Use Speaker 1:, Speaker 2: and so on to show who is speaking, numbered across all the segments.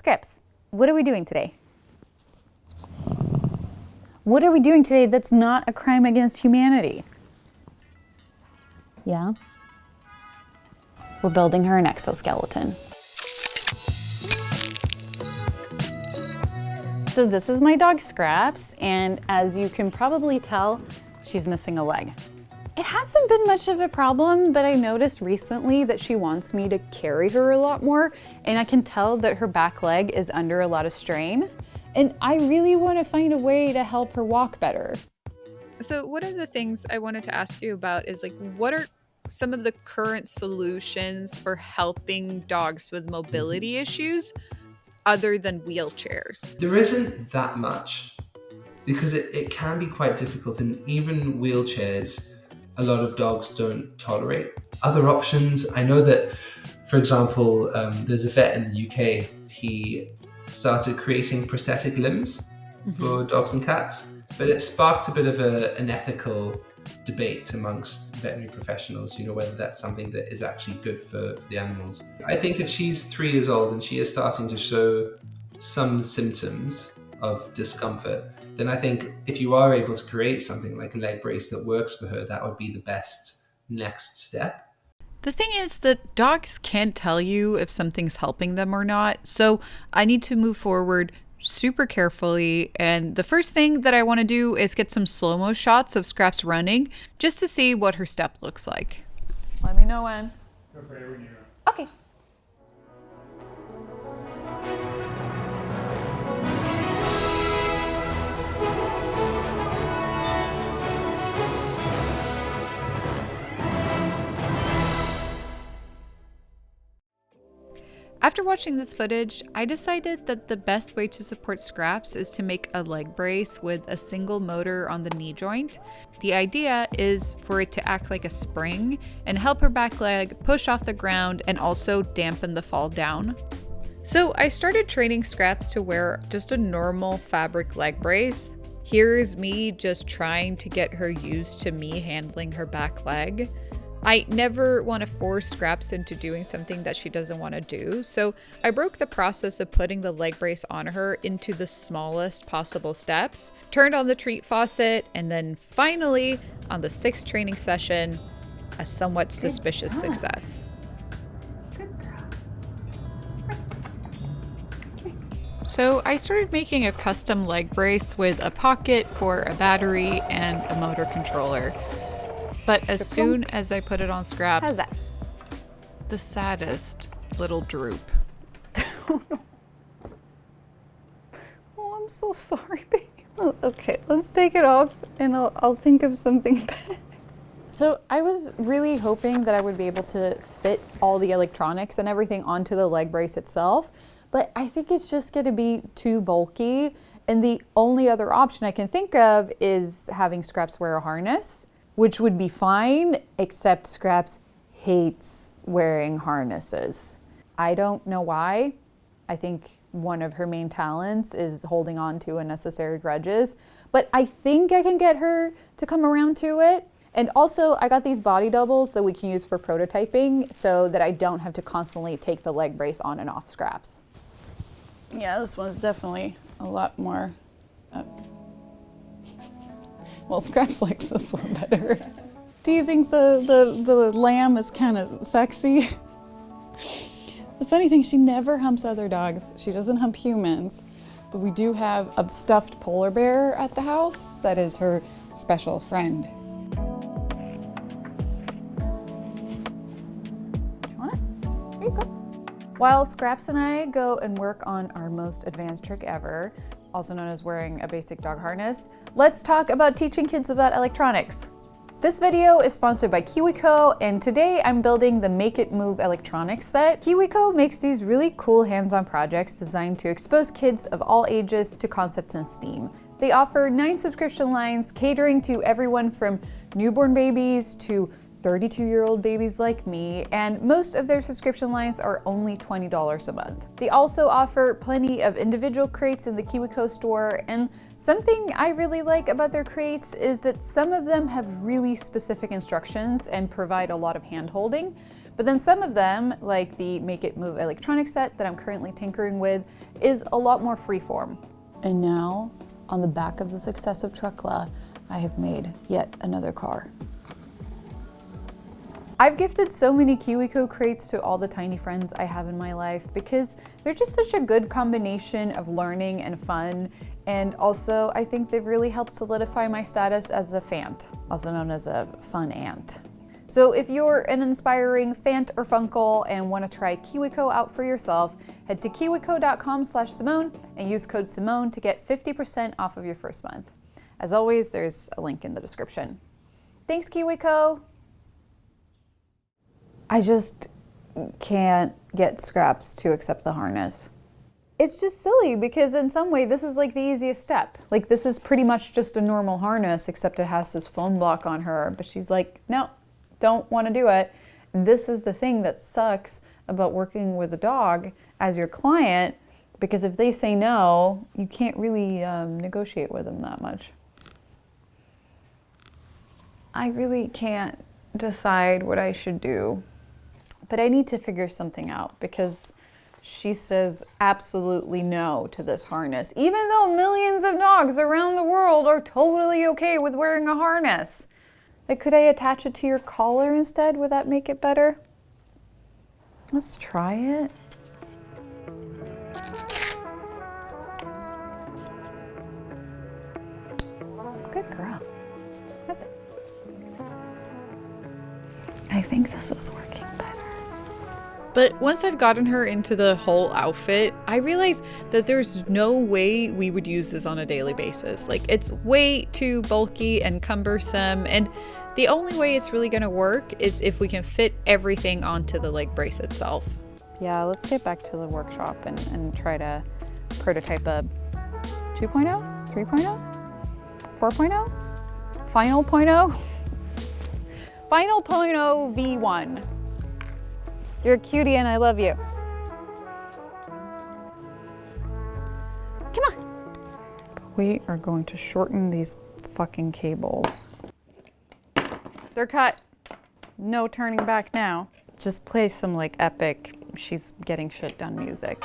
Speaker 1: Scraps, what are we doing today? What are we doing today that's not a crime against humanity? Yeah? We're building her an exoskeleton. So this is my dog Scraps, and as you can probably tell, she's missing a leg. It hasn't been much of a problem, but I noticed recently that she wants me to carry her a lot more, and I can tell that her back leg is under a lot of strain. And I really want to find a way to help her walk better.
Speaker 2: So one of the things I wanted to ask you about is what are some of the current solutions for helping dogs with mobility issues other than wheelchairs?
Speaker 3: There isn't that much because it can be quite difficult, and even wheelchairs, a lot of dogs don't tolerate. Other options, I know that, for example, there's a vet in the UK, he started creating prosthetic limbs for dogs and cats, but it sparked a bit of an ethical debate amongst veterinary professionals, whether that's something that is actually good for the animals. I think if she's 3 years old and she is starting to show some symptoms of discomfort, then I think if you are able to create something like a leg brace that works for her, that would be the best next step.
Speaker 2: The thing is that dogs can't tell you if something's helping them or not, so I need to move forward super carefully, and the first thing that I want to do is get some slow-mo shots of Scraps running just to see what her step looks like. Let me know when.
Speaker 4: Go for it when you're ready.
Speaker 2: Okay. After watching this footage, I decided that the best way to support Scraps is to make a leg brace with a single motor on the knee joint. The idea is for it to act like a spring and help her back leg push off the ground and also dampen the fall down. So I started training Scraps to wear just a normal fabric leg brace. Here's me just trying to get her used to me handling her back leg. I never want to force Scraps into doing something that she doesn't want to do, so I broke the process of putting the leg brace on her into the smallest possible steps, turned on the treat faucet, and then finally, on the 6th training session, a somewhat suspicious success. So I started making a custom leg brace with a pocket for a battery and a motor controller. But as soon as I put it on Scraps,
Speaker 1: How's that?
Speaker 2: The saddest little droop.
Speaker 1: Oh, I'm so sorry, baby. Oh, okay, let's take it off and I'll think of something better. So I was really hoping that I would be able to fit all the electronics and everything onto the leg brace itself, but I think it's just gonna be too bulky. And the only other option I can think of is having Scraps wear a harness, which would be fine, except Scraps hates wearing harnesses. I don't know why. I think one of her main talents is holding on to unnecessary grudges, but I think I can get her to come around to it. And also, I got these body doubles that we can use for prototyping so that I don't have to constantly take the leg brace on and off Scraps. Yeah, this one's definitely a lot more well, Scraps likes this one better. Do you think the lamb is kind of sexy? The funny thing, she never humps other dogs. She doesn't hump humans. But we do have a stuffed polar bear at the house that is her special friend. Do you want it? There you go. While Scraps and I go and work on our most advanced trick ever, also known as wearing a basic dog harness, let's talk about teaching kids about electronics. This video is sponsored by KiwiCo, and today I'm building the Make It Move electronics set. KiwiCo makes these really cool hands-on projects designed to expose kids of all ages to concepts in STEAM. They offer 9 subscription lines catering to everyone from newborn babies to 32-year-old babies like me, and most of their subscription lines are only $20 a month. They also offer plenty of individual crates in the KiwiCo store, and something I really like about their crates is that some of them have really specific instructions and provide a lot of hand-holding, But then some of them, like the Make It Move electronic set that I'm currently tinkering with, is a lot more freeform. And now, on the back of the success of Truckla, I have made yet another car. I've gifted so many KiwiCo crates to all the tiny friends I have in my life because they're just such a good combination of learning and fun. And also, I think they've really helped solidify my status as a fant, also known as a fun aunt. So if you're an inspiring fant or funkle and want to try KiwiCo out for yourself, head to kiwico.com/Simone and use code Simone to get 50% off of your first month. As always, there's a link in the description. Thanks, KiwiCo. I just can't get Scraps to accept the harness. It's just silly because in some way this is like the easiest step. Like this is pretty much just a normal harness except it has this foam block on her, but she's like, no, don't want to do it. This is the thing that sucks about working with a dog as your client, because if they say no, you can't really negotiate with them that much. I really can't decide what I should do. But I need to figure something out because she says absolutely no to this harness, even though millions of dogs around the world are totally okay with wearing a harness. Like, could I attach it to your collar instead? Would that make it better? Let's try it. Good girl. That's it. I think this is working better.
Speaker 2: But once I'd gotten her into the whole outfit, I realized that there's no way we would use this on a daily basis. Like, it's way too bulky and cumbersome, and the only way it's really gonna work is if we can fit everything onto the leg brace itself.
Speaker 1: Yeah, let's get back to the workshop and try to prototype a 2.0, 3.0, 4.0, final point oh? Final point oh V1. You're a cutie and I love you. Come on. We are going to shorten these fucking cables. They're cut. No turning back now. Just play some like epic, she's getting shit done music.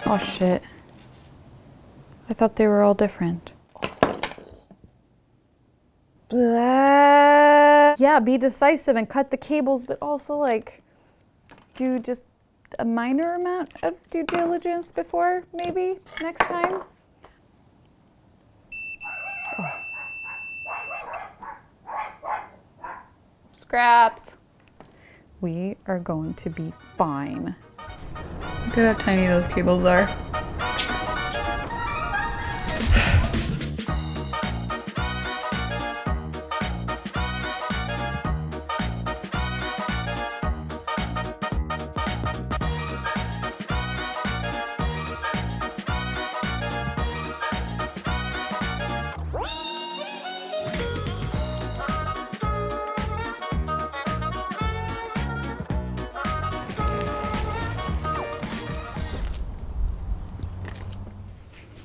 Speaker 1: Oh shit. I thought they were all different. Blah. Yeah, be decisive and cut the cables, but also like do just a minor amount of due diligence before maybe next time. Oh. Scraps. We are going to be fine. Look at how tiny those cables are.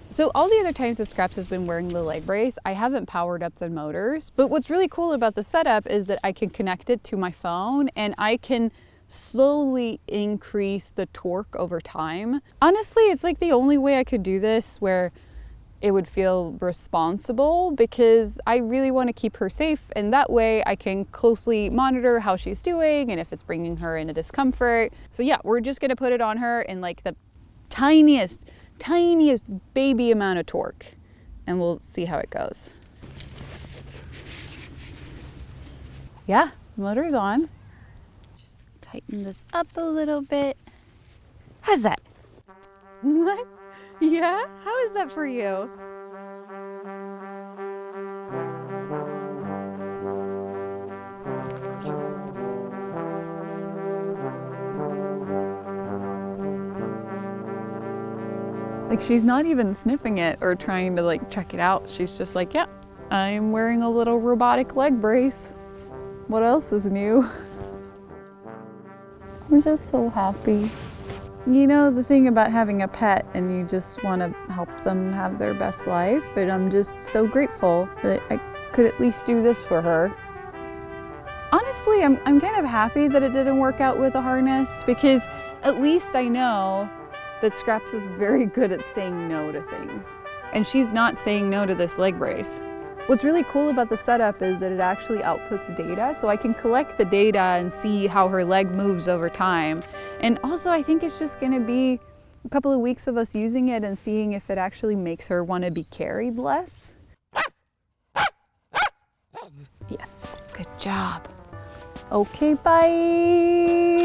Speaker 1: So all the other times that Scraps has been wearing the leg brace, I haven't powered up the motors. But what's really cool about the setup is that I can connect it to my phone and I can slowly increase the torque over time. Honestly, it's like the only way I could do this where it would feel responsible, because I really want to keep her safe, and that way I can closely monitor how she's doing and if it's bringing her into discomfort. So yeah, we're just gonna put it on her in like the tiniest baby amount of torque, and we'll see how it goes. Yeah, motor's on. Just tighten this up a little bit. How's that? What? Yeah? How is that for you? Like, she's not even sniffing it or trying to like check it out. She's just like, yeah, I'm wearing a little robotic leg brace. What else is new? I'm just so happy. You know, the thing about having a pet and you just want to help them have their best life, and I'm just so grateful that I could at least do this for her. Honestly, I'm kind of happy that it didn't work out with a harness, because at least I know that Scraps is very good at saying no to things. And she's not saying no to this leg brace. What's really cool about the setup is that it actually outputs data, so I can collect the data and see how her leg moves over time. And also, I think it's just gonna be a couple of weeks of us using it and seeing if it actually makes her want to be carried less. Yes, good job. Okay, bye.